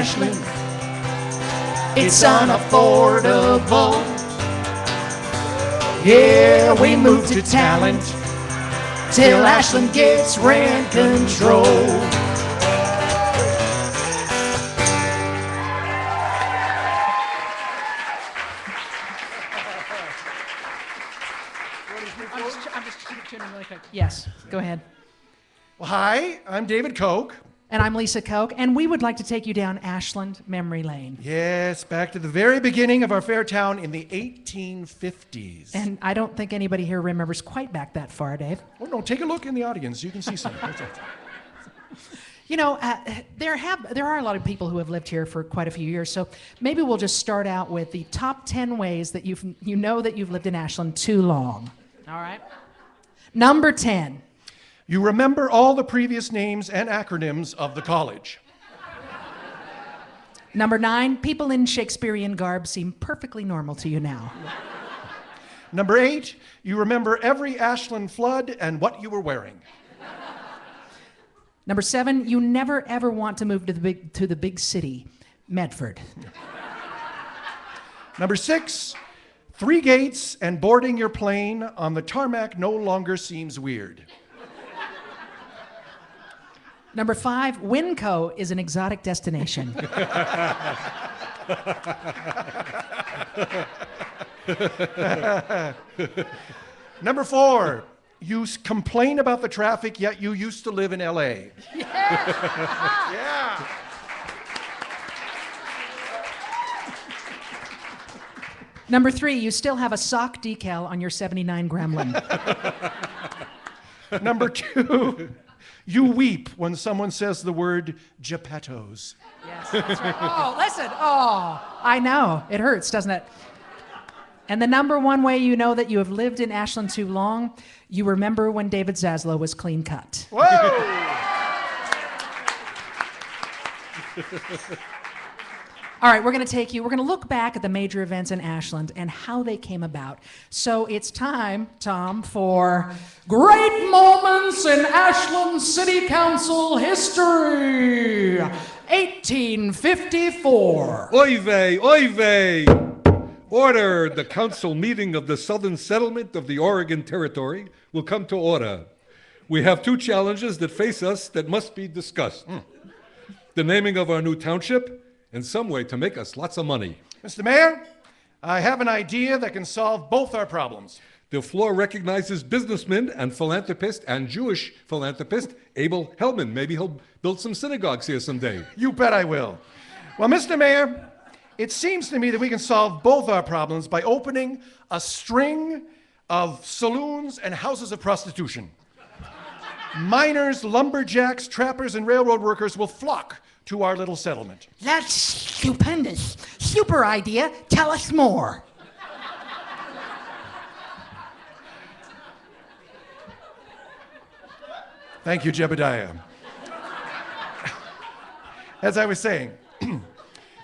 Ashland. It's unaffordable. Here we move to talent till Ashland gets rent control. I'm just tuning really quick. Yes, go ahead. Well, hi, I'm David Koch. And I'm Lisa Koch, and we would like to take you down Ashland Memory Lane. Yes, back to the very beginning of our fair town in the 1850s. And I don't think anybody here remembers quite back that far, Dave. Oh, no, take a look in the audience. You can see something. You know, there are a lot of people who have lived here for quite a few years, so maybe we'll just start out with the top 10 ways that you know that you've lived in Ashland too long. All right? Number 10. You remember all the previous names and acronyms of the college. Number 9, people in Shakespearean garb seem perfectly normal to you now. Number 8, you remember every Ashland flood and what you were wearing. Number 7, you never ever want to move to the big city, Medford. Number 6, 3 gates and boarding your plane on the tarmac no longer seems weird. Number 5, Winco is an exotic destination. Number 4, you complain about the traffic, yet you used to live in LA. Yeah. Number 3, you still have a sock decal on your 79 Gremlin. Number 2, you weep when someone says the word Geppettos. Yes, that's right. Oh, listen. Oh, I know. It hurts, doesn't it? And the number 1 way you know that you have lived in Ashland too long, you remember when David Zaslow was clean cut. Whoa! All right, we're going to look back at the major events in Ashland and how they came about. So it's time, Tom, for Great Moments in Ashland City Council History, 1854. Oy vey, oy vey! Order! The council meeting of the Southern Settlement of the Oregon Territory will come to order. We have 2 challenges that face us that must be discussed. The naming of our new township, and some way to make us lots of money. Mr. Mayor, I have an idea that can solve both our problems. The floor recognizes businessman and philanthropist and Jewish philanthropist Abel Hellman. Maybe he'll build some synagogues here someday. You bet I will. Well, Mr. Mayor, it seems to me that we can solve both our problems by opening a string of saloons and houses of prostitution. Miners, lumberjacks, trappers, and railroad workers will flock to our little settlement. That's stupendous. Super idea. Tell us more. Thank you, Jebediah. As I was saying,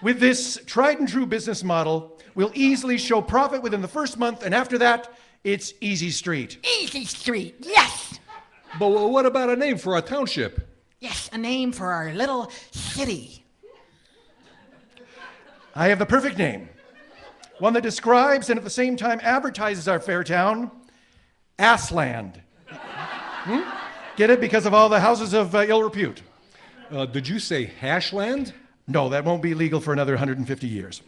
with this tried and true business model, we'll easily show profit within the first month, and after that, it's Easy Street. Easy Street, yes! But what about a name for our township? Yes, a name for our little city. I have the perfect name. One that describes and at the same time advertises our fair town, Assland. Get it? Because of all the houses of ill repute. Did you say Hashland? No, that won't be legal for another 150 years.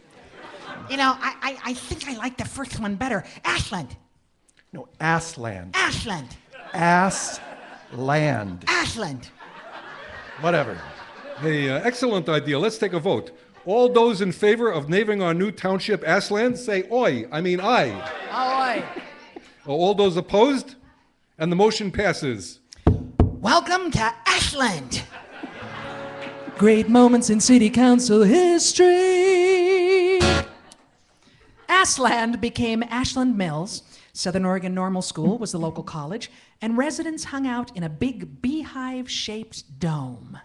You know, I think I like the first one better. Ashland. No, Assland. Ashland. Assland. Ashland. Whatever. Hey, excellent idea. Let's take a vote. All those in favor of naming our new township Ashland, say oi. I mean aye. Aye. All those opposed? And the motion passes. Welcome to Ashland. Great moments in city council history. Ashland became Ashland Mills. Southern Oregon Normal School was the local college, and residents hung out in a big beehive-shaped dome.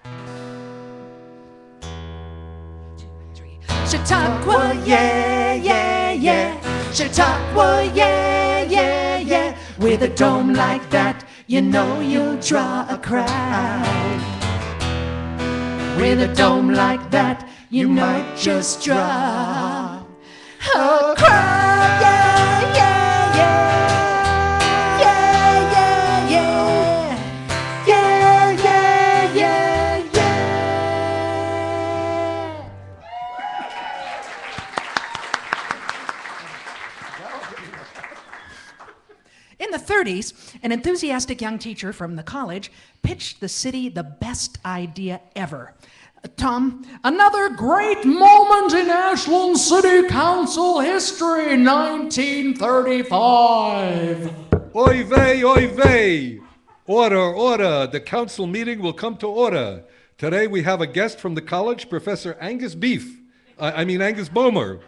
Chautauqua, yeah, yeah, yeah. Chautauqua, yeah, yeah, yeah. With a dome like that, you know you'll draw a crowd. With a dome like that, you might just drop a crumb. Yeah, yeah, yeah. Yeah, yeah, yeah. Yeah, yeah, yeah, yeah. In the 30s, an enthusiastic young teacher from the college pitched the city the best idea ever. Tom, another great moment in Ashland City Council history, 1935. Oy vey, oy vey. Order, order. The council meeting will come to order. Today we have a guest from the college, Professor Angus Angus Bomer.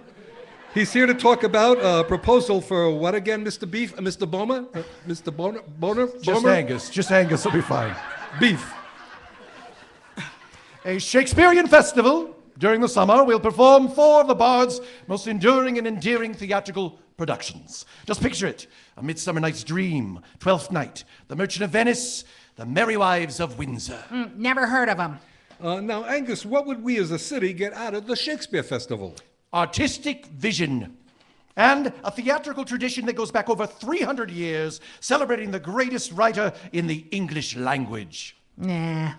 He's here to talk about a proposal for what again, Mr. Beef? Mr. Bomer? Mr. Boner? Just Angus. Just Angus will be fine. Beef. A Shakespearean festival during the summer will perform 4 of the Bard's most enduring and endearing theatrical productions. Just picture it. A Midsummer Night's Dream, Twelfth Night, The Merchant of Venice, The Merry Wives of Windsor. Never heard of him. Now, Angus, what would we as a city get out of the Shakespeare Festival? Artistic vision. And a theatrical tradition that goes back over 300 years, celebrating the greatest writer in the English language. Nah.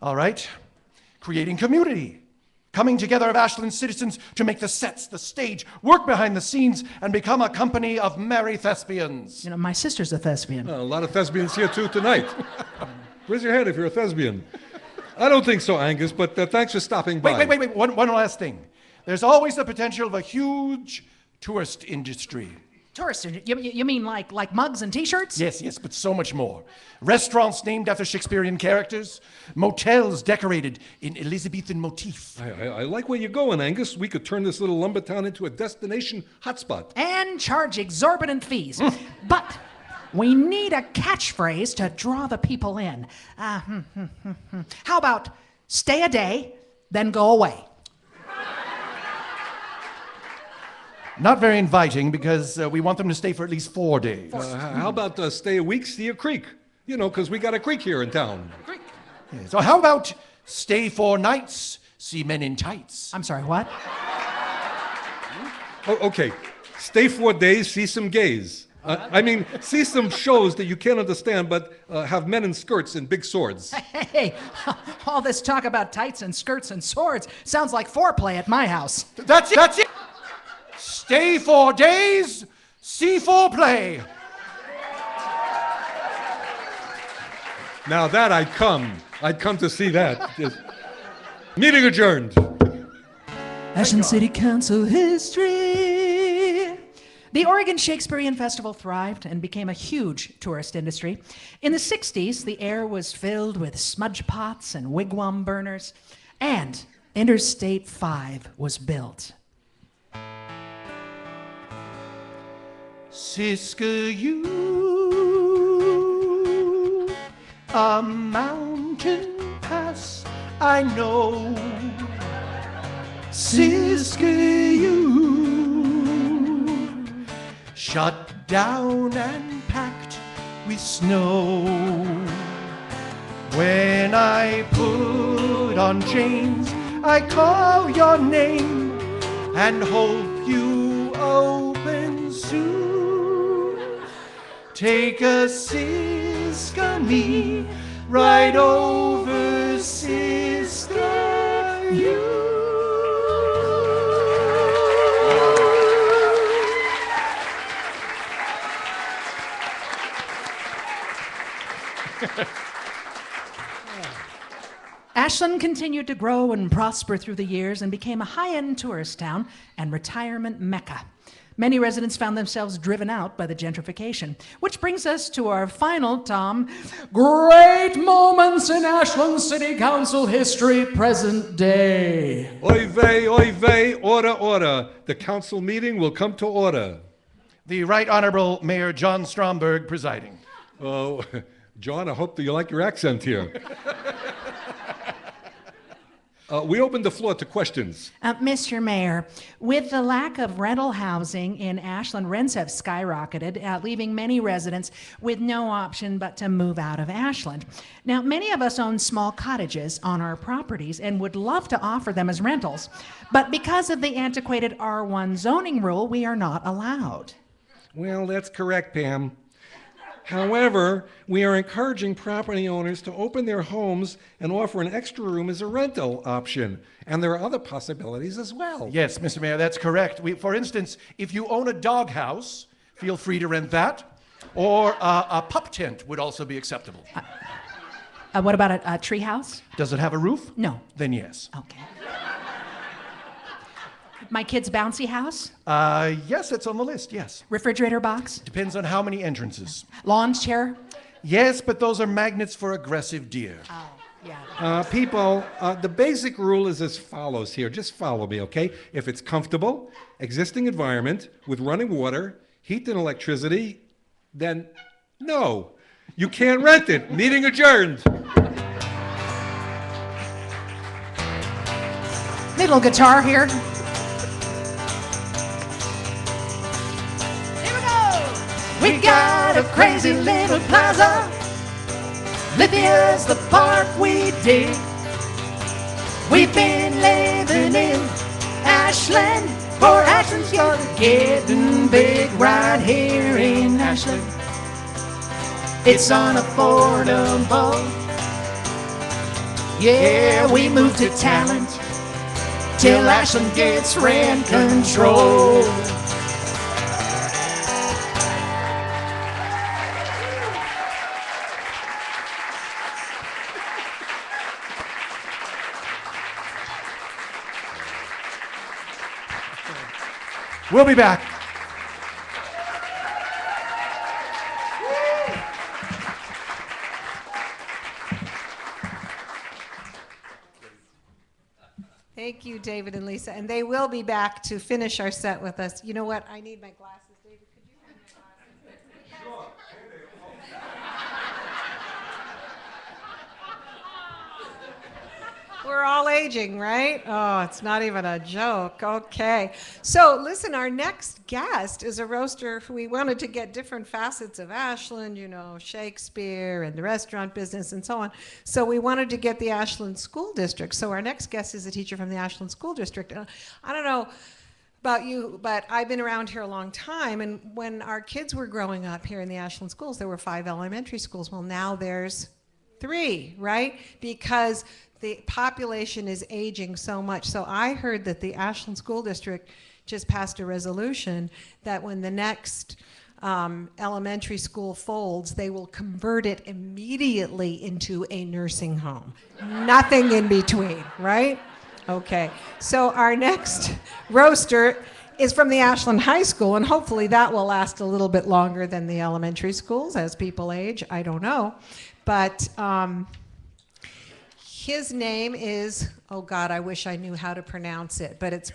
All right. Creating community. Coming together of Ashland citizens to make the sets, the stage, work behind the scenes, and become a company of merry thespians. You know, my sister's a thespian. A lot of thespians here too tonight. Raise your hand if you're a thespian. I don't think so, Angus, but thanks for stopping by. Wait. One last thing. There's always the potential of a huge tourist industry. Tourists? You mean like mugs and T-shirts? Yes, but so much more. Restaurants named after Shakespearean characters, motels decorated in Elizabethan motif. I like where you're going, Angus. We could turn this little lumber town into a destination hotspot. And charge exorbitant fees. But we need a catchphrase to draw the people in. How about stay a day, then go away? Not very inviting because we want them to stay for at least 4 days. How about stay a week, see a creek? You know, because we got a creek here in town. Creek. Yeah, so how about stay 4 nights, see men in tights? I'm sorry, what? Oh, okay. Stay 4 days, see some gays. See some shows that you can't understand, but have men in skirts and big swords. Hey, all this talk about tights and skirts and swords sounds like foreplay at my house. That's it! Stay 4 days, see foreplay. Now that I'd come to see that. Meeting adjourned. Ashland City Council history. The Oregon Shakespearean Festival thrived and became a huge tourist industry. In the 60s, the air was filled with smudge pots and wigwam burners, and Interstate 5 was built. Siskiyou, a mountain pass I know. Siskiyou, shut down and packed with snow. When I put on chains, I call your name and hope you open soon. Take a Siskiyou right over Siskiyou. Ashland continued to grow and prosper through the years and became a high-end tourist town and retirement mecca. Many residents found themselves driven out by the gentrification, which brings us to our final, Tom, great moments in Ashland City Council history, present day. Oy vey, order, order. The council meeting will come to order. The Right Honorable Mayor John Stromberg presiding. Oh, John, I hope that you like your accent here. We open the floor to questions. Mr. Mayor, with the lack of rental housing in Ashland, rents have skyrocketed, leaving many residents with no option but to move out of Ashland. Now, many of us own small cottages on our properties and would love to offer them as rentals, but because of the antiquated R1 zoning rule, we are not allowed. Well, that's correct, Pam. However, we are encouraging property owners to open their homes and offer an extra room as a rental option. And there are other possibilities as well. Yes, Mr. Mayor, that's correct. For instance, if you own a doghouse, feel free to rent that. Or a pup tent would also be acceptable. What about a tree house? Does it have a roof? No. Then yes. Okay. My kid's bouncy house? Yes, it's on the list, yes. Refrigerator box? Depends on how many entrances. Lawn chair? Yes, but those are magnets for aggressive deer. Oh, yeah. People, the basic rule is as follows here. Just follow me, okay? If it's comfortable, existing environment with running water, heat and electricity, then no. You can't rent it. Meeting adjourned. Little guitar here. We got a crazy little plaza. Lithia's the park we dig. We've been living in Ashland, for Ashland's getting big right here in Ashland. It's unaffordable. Yeah, we moved to talent till Ashland gets rent control. We'll be back. Thank you, David and Lisa. And they will be back to finish our set with us. You know what? I need my glasses. David, could you have my glasses? Sure. We're all aging, right? Oh, it's not even a joke. Okay. So listen, our next guest is a roaster who we wanted to get different facets of Ashland, you know, Shakespeare and the restaurant business and so on. So we wanted to get the Ashland School District. So our next guest is a teacher from the Ashland School District. I don't know about you, but I've been around here a long time. And when our kids were growing up here in the Ashland schools, there were 5 elementary schools. Well, now there's 3, right? Because the population is aging so much. So I heard that the Ashland School District just passed a resolution that when the next elementary school folds, they will convert it immediately into a nursing home. Nothing in between, right? Okay, so our next roaster is from the Ashland High School, and hopefully that will last a little bit longer than the elementary schools as people age. I don't know. But his name is, oh God, I wish I knew how to pronounce it, but it's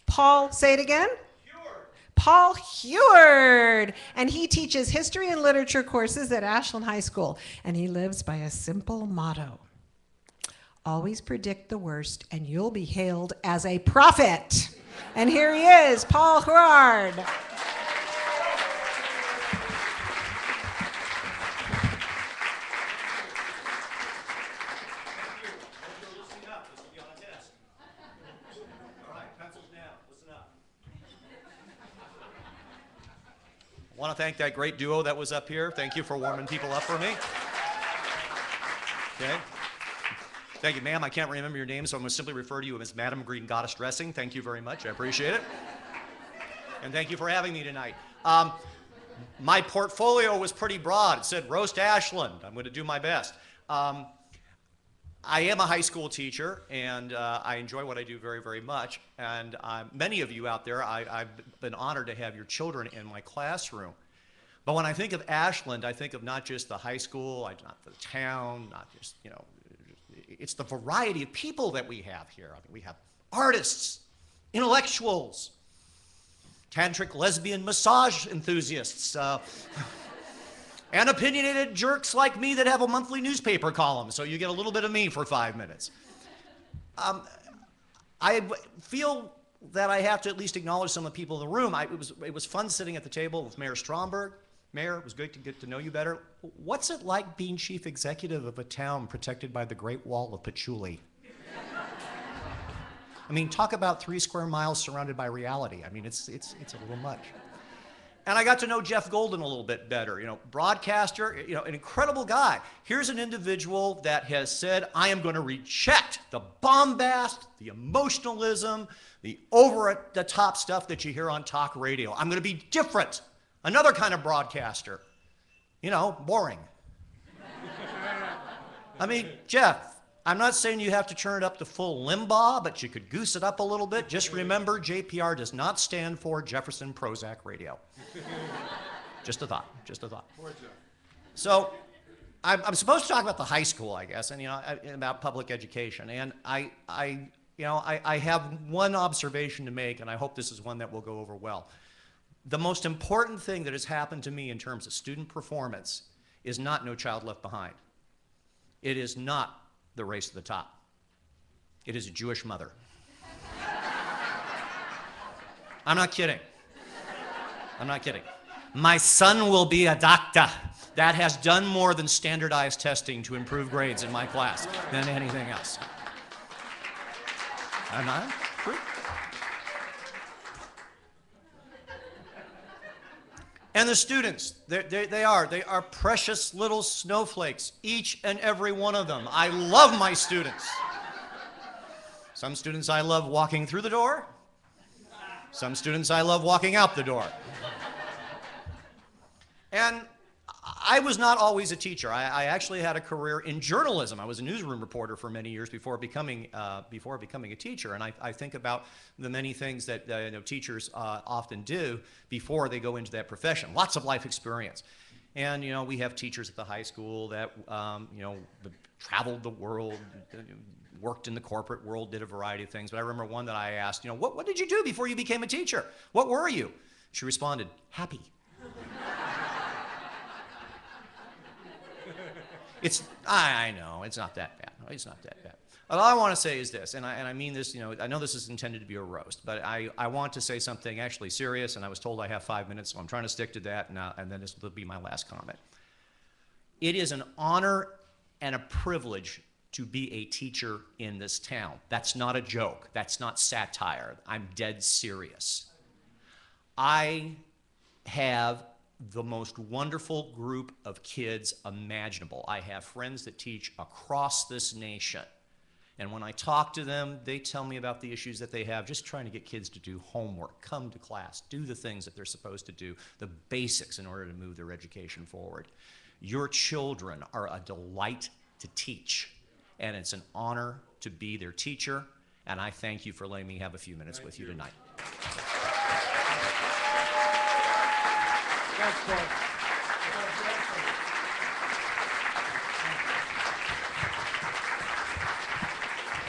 Paul, say it again? Huard. Paul Huard. And he teaches history and literature courses at Ashland High School. And he lives by a simple motto. Always predict the worst and you'll be hailed as a prophet. And here he is, Paul Huard. I want to thank that great duo that was up here. Thank you for warming people up for me. Okay. Thank you, ma'am. I can't remember your name, so I'm going to simply refer to you as Madam Green Goddess Dressing. Thank you very much. I appreciate it. And thank you for having me tonight. My portfolio was pretty broad. It said Roast Ashland. I'm going to do my best. I am a high school teacher, and I enjoy what I do very, very much. And many of you out there, I've been honored to have your children in my classroom. But when I think of Ashland, I think of not just the high school, not the town, not just, you know, it's the variety of people that we have here. I mean, we have artists, intellectuals, tantric lesbian massage enthusiasts, and opinionated jerks like me that have a monthly newspaper column, so you get a little bit of me for 5 minutes. I feel that I have to at least acknowledge some of the people in the room. It was fun sitting at the table with Mayor Stromberg. Mayor, it was good to get to know you better. What's it like being chief executive of a town protected by the Great Wall of Patchouli? I mean, talk about 3 square miles surrounded by reality. I mean, it's a little much. And I got to know Jeff Golden a little bit better, you know, broadcaster, you know, an incredible guy. Here's an individual that has said, I am going to reject the bombast, the emotionalism, the over-the-top stuff that you hear on talk radio. I'm going to be different. Another kind of broadcaster. You know, boring. I mean, Jeff, I'm not saying you have to turn it up to full Limbaugh, but you could goose it up a little bit. Just remember, JPR does not stand for Jefferson Prozac Radio. Just a thought, just a thought. So I'm supposed to talk about the high school, I guess, and you know, about public education. And I have one observation to make, and I hope this is one that will go over well. The most important thing that has happened to me in terms of student performance is not No Child Left Behind. It is not the Race to the Top. It is a Jewish mother. I'm not kidding. I'm not kidding. My son will be a doctor. That has done more than standardized testing to improve grades in my class than anything else. I'm not true. And the students, they are precious little snowflakes, each and every one of them. I love my students. Some students I love walking through the door. Some students I love walking out the door. And I was not always a teacher. I actually had a career in journalism. I was a newsroom reporter for many years before becoming a teacher. And I think about the many things that teachers often do before they go into that profession. Lots of life experience. And you know, we have teachers at the high school that traveled the world, worked in the corporate world, did a variety of things. But I remember one that I asked, what did you do before you became a teacher? What were you? She responded, happy. I know, it's not that bad. It's not that bad. All I want to say is this, and I mean this, I know this is intended to be a roast, but I want to say something actually serious, and I was told I have 5 minutes, so I'm trying to stick to that, and then this will be my last comment. It is an honor and a privilege to be a teacher in this town. That's not a joke. That's not satire. I'm dead serious. I have the most wonderful group of kids imaginable. I have friends that teach across this nation. And when I talk to them, they tell me about the issues that they have, just trying to get kids to do homework, come to class, do the things that they're supposed to do, the basics in order to move their education forward. Your children are a delight to teach, and it's an honor to be their teacher, and I thank you for letting me have a few minutes with you tonight.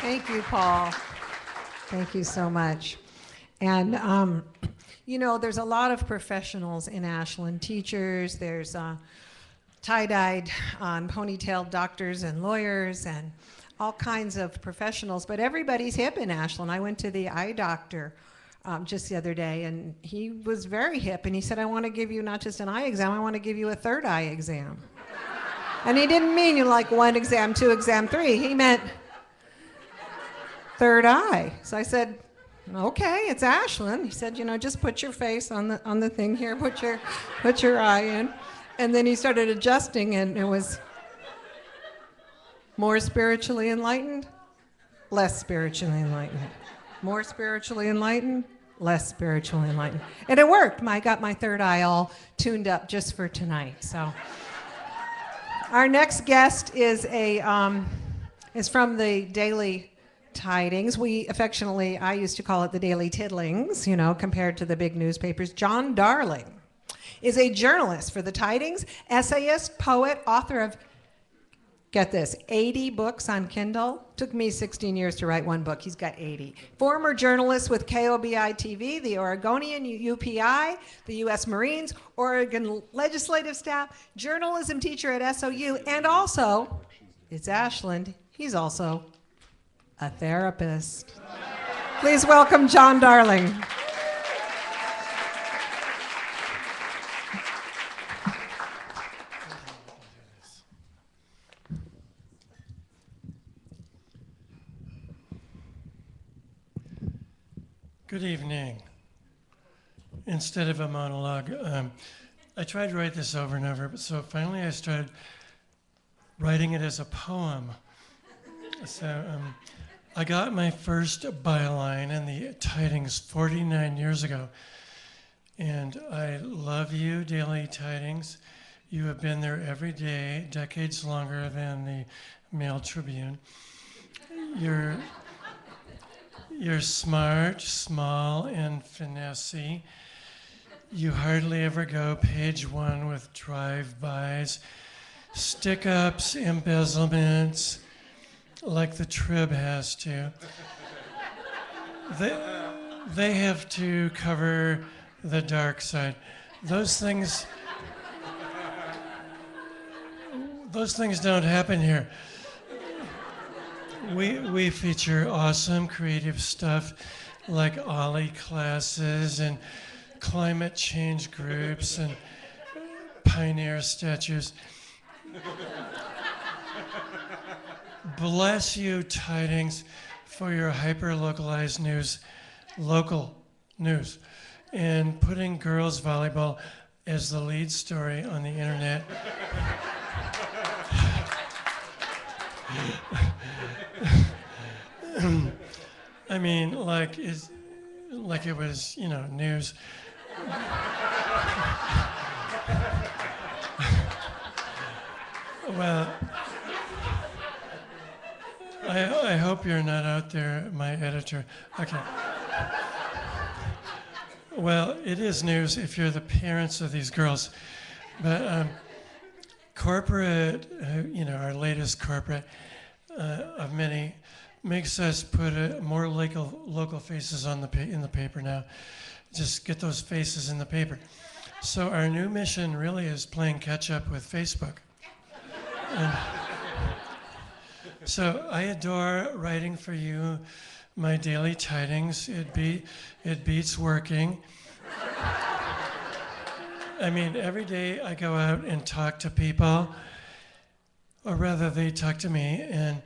Thank you, Paul. Thank you so much. And, there's a lot of professionals in Ashland, teachers, there's tie-dyed, ponytailed doctors and lawyers and all kinds of professionals, but everybody's hip in Ashland. I went to the eye doctor just the other day, and he was very hip, and he said, I want to give you not just an eye exam, I want to give you a third eye exam. And he didn't mean like 1 exam, 2 exam, 3. He meant third eye. So I said, okay, it's Ashland. He said, just put your face on the thing here, put your eye in. And then he started adjusting, and it was more spiritually enlightened, less spiritually enlightened. More spiritually enlightened, less spiritually enlightened. And it worked. I got my third eye all tuned up just for tonight. So our next guest is from the Daily Tidings. I used to call it the Daily Tiddlings, compared to the big newspapers. John Darling is a journalist for the Tidings, essayist, poet, author of, get this, 80 books on Kindle. Took me 16 years to write 1 book. He's got 80. Former journalist with KOBI-TV, the Oregonian UPI, the U.S. Marines, Oregon Legislative Staff, journalism teacher at SOU, and also, it's Ashland, he's also a therapist. Please welcome John Darling. Good evening. Instead of a monologue, I tried to write this over and over, but so finally I started writing it as a poem. So I got my first byline in the Tidings 49 years ago. And I love you, Daily Tidings. You have been there every day, decades longer than the Mail Tribune. You're smart, small, and finessey. You hardly ever go page one with drive-bys, stick-ups, embezzlements, like the Trib has to. They have to cover the dark side. Those things don't happen here. We feature awesome creative stuff like Ollie classes and climate change groups and pioneer statues. Bless you, Tidings, for your hyper-localized news, local news, and putting girls volleyball as the lead story on the internet. I mean, like it was, news. Well, I hope you're not out there, my editor. Okay. Well, it is news if you're the parents of these girls. But corporate, our latest corporate of many, makes us put more local faces in the paper now. Just get those faces in the paper. So our new mission really is playing catch up with Facebook. So I adore writing for you, my daily tidings. It beats working. I mean, every day I go out and talk to people, or rather they talk to me, and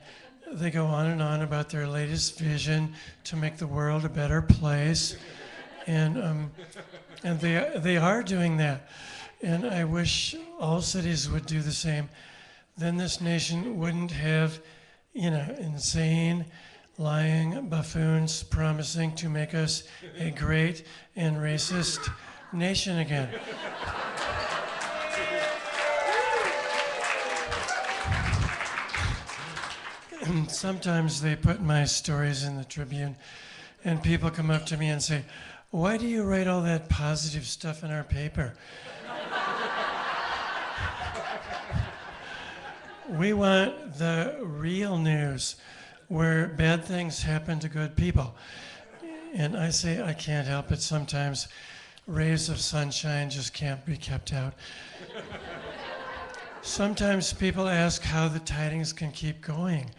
they go on and on about their latest vision to make the world a better place. And they are doing that. And I wish all cities would do the same. Then this nation wouldn't have, insane, lying buffoons promising to make us a great and racist nation again. Sometimes they put my stories in the Tribune, and people come up to me and say, "Why do you write all that positive stuff in our paper?" We want the real news, where bad things happen to good people. And I say I can't help it sometimes. Rays of sunshine just can't be kept out. Sometimes people ask how the tidings can keep going,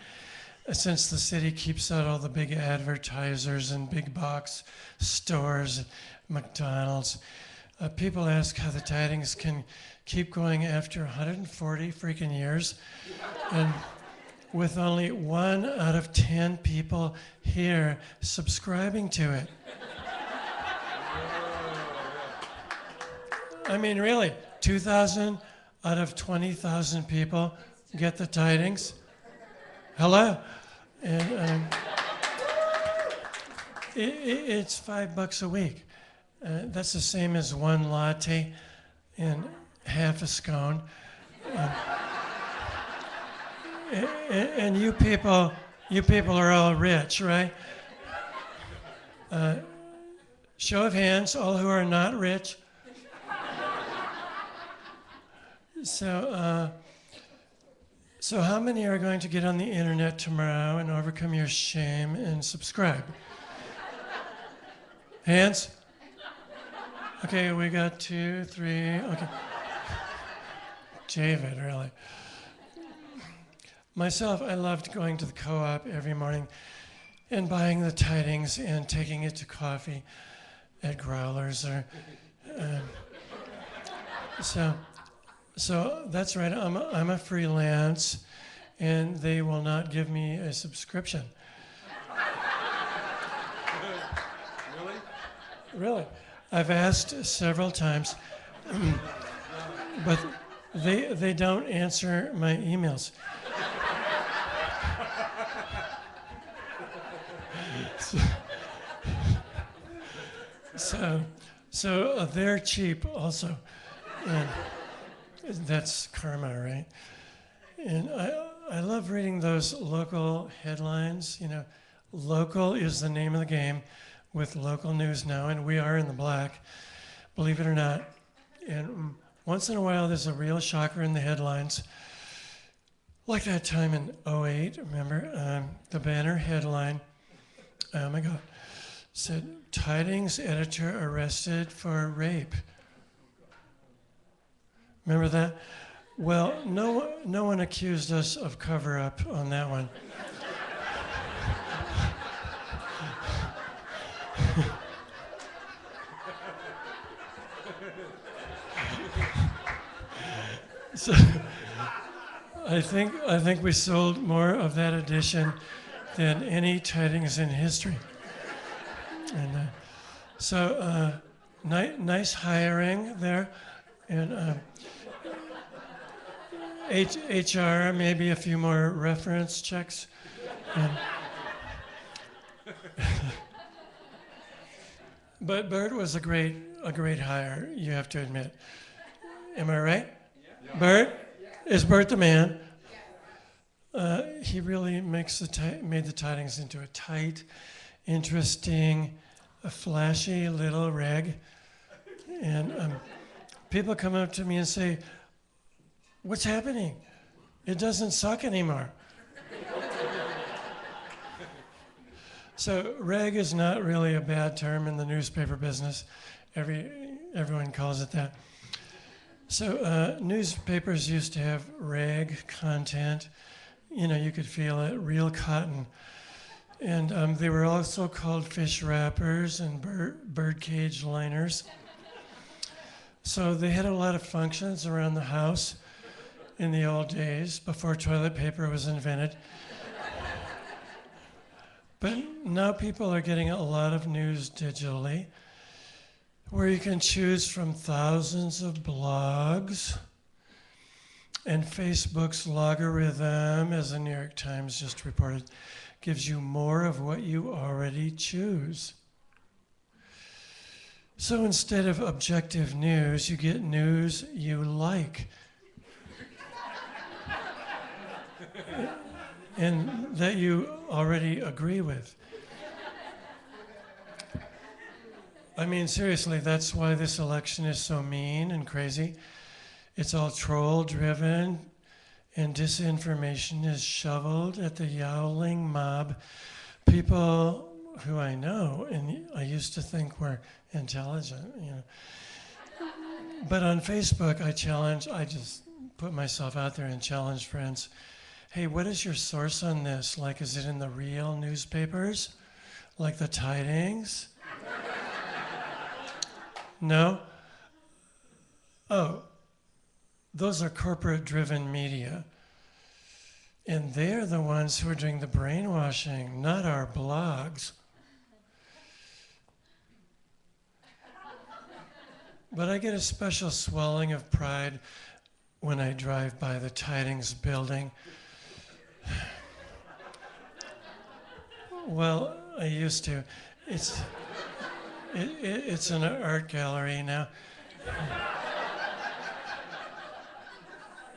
since the city keeps out all the big advertisers and big box stores, McDonald's. People ask how the tidings can keep going after 140 freaking years, and with only 1 out of 10 people here subscribing to it. I mean, really, 2,000 out of 20,000 people get the tidings. Hello? And it's $5 a week. That's the same as 1 latte and half a scone. And you people are all rich, right? Show of hands, all who are not rich. So how many are going to get on the internet tomorrow and overcome your shame and subscribe? Hands? Okay, we got 2, 3, okay. David, really. Myself, I loved going to the co-op every morning and buying the tidings and taking it to coffee at Growlers or so that's right. I'm a freelance, and they will not give me a subscription. Really? Really, I've asked several times, but they don't answer my emails. So they're cheap also, and that's karma, right? And I love reading those local headlines. You know, local is the name of the game with local news now, and we are in the black, believe it or not. And once in a while, there's a real shocker in the headlines. Like that time in '08, remember? The banner headline, oh my God, said, "Tidings editor arrested for rape." Remember that? Well, no one accused us of cover-up on that one. So I think we sold more of that edition than any tidings in history. And nice hiring there, and HR, maybe a few more reference checks. And but Bert was a great hire, you have to admit. Am I right? Yeah. Bert? Is Bert the man? He really made the tidings into a tight, interesting, a flashy little rag. And people come up to me and say, "What's happening? It doesn't suck anymore." So rag is not really a bad term in the newspaper business. Everyone calls it that. So newspapers used to have rag content. You know, you could feel it, real cotton. And they were also called fish wrappers and birdcage liners. So they had a lot of functions around the house in the old days before toilet paper was invented. But now people are getting a lot of news digitally, where you can choose from thousands of blogs, and Facebook's logarithm, as the New York Times just reported, gives you more of what you already choose. So instead of objective news, you get news you like. And that you already agree with. I mean, seriously, that's why this election is so mean and crazy. It's all troll-driven, and disinformation is shoveled at the yowling mob. People who I know, and I used to think were intelligent, you know. But on Facebook, I just put myself out there and challenge friends. Hey, what is your source on this? Like, is it in the real newspapers? Like the tidings? No? Oh, those are corporate-driven media. And they're the ones who are doing the brainwashing, not our blogs. But I get a special swelling of pride when I drive by the tidings building. Well, I used to. It's an art gallery now.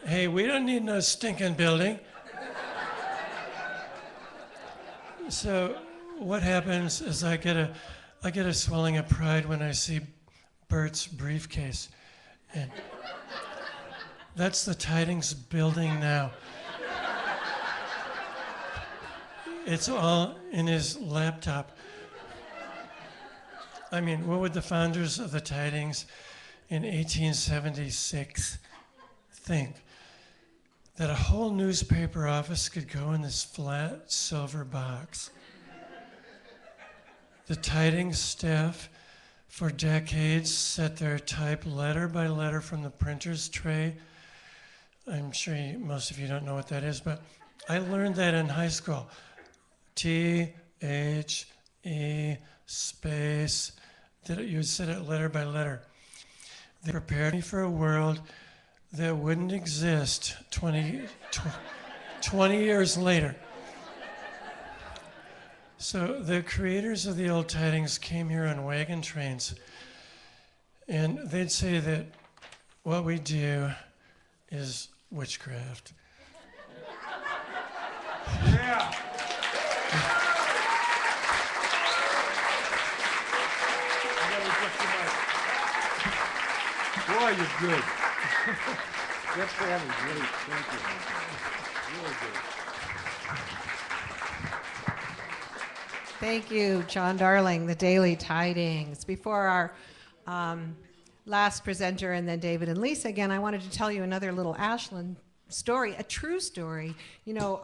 Hey, we don't need no stinking building. So what happens is I get a swelling of pride when I see Bert's briefcase. And that's the tidings building now. It's all in his laptop. I mean, what would the founders of the tidings in 1876 think? That a whole newspaper office could go in this flat silver box. The tidings staff for decades sat there, type letter by letter from the printer's tray. I'm sure most of you don't know what that is, but I learned that in high school. T-H-E space, that you said it letter by letter. They prepared me for a world that wouldn't exist 20 years later. So the creators of the old tidings came here on wagon trains, and they'd say that what we do is witchcraft. Yeah. Boy, you're good. That's family, great. Thank you. Really good. Thank you, John Darling, the Daily Tidings. Before our last presenter and then David and Lisa again, I wanted to tell you another little Ashland story, a true story. You know,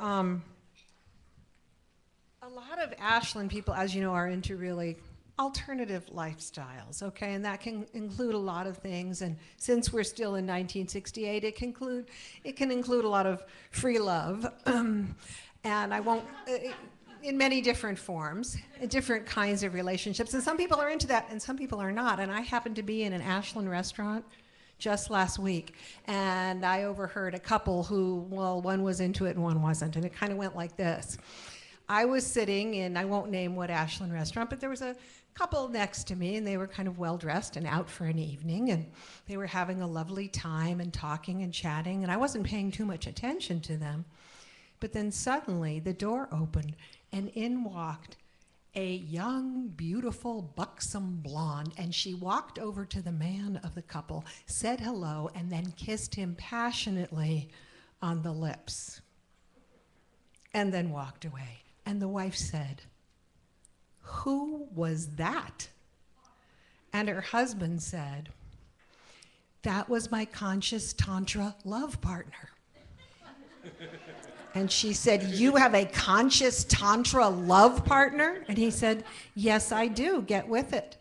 a lot of Ashland people, as you know, are into really alternative lifestyles, okay? And that can include a lot of things. And since we're still in 1968, it can include a lot of free love. And I won't, in many different forms, different kinds of relationships. And some people are into that and some people are not. And I happened to be in an Ashland restaurant just last week, and I overheard a couple who, well, one was into it and one wasn't. And it kind of went like this. I was sitting in, I won't name what Ashland restaurant, but there was a couple next to me, and they were kind of well-dressed and out for an evening, and they were having a lovely time and talking and chatting, and I wasn't paying too much attention to them. But then suddenly the door opened, and in walked a young, beautiful, buxom blonde, and she walked over to the man of the couple, said hello, and then kissed him passionately on the lips, and then walked away. And the wife said, "Who was that?" And her husband said, "That was my conscious Tantra love partner." And she said, "You have a conscious Tantra love partner?" And he said, "Yes, I do. Get with it."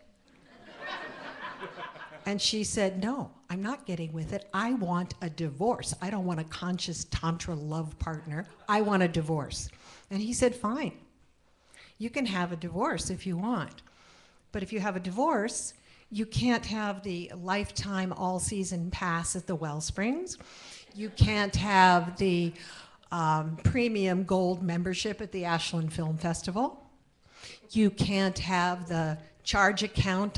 And she said, "No, I'm not getting with it. I want a divorce. I don't want a conscious Tantra love partner. I want a divorce." And he said, "Fine. You can have a divorce if you want. But if you have a divorce, you can't have the lifetime all-season pass at the Wellsprings. You can't have the premium gold membership at the Ashland Film Festival. You can't have the charge account on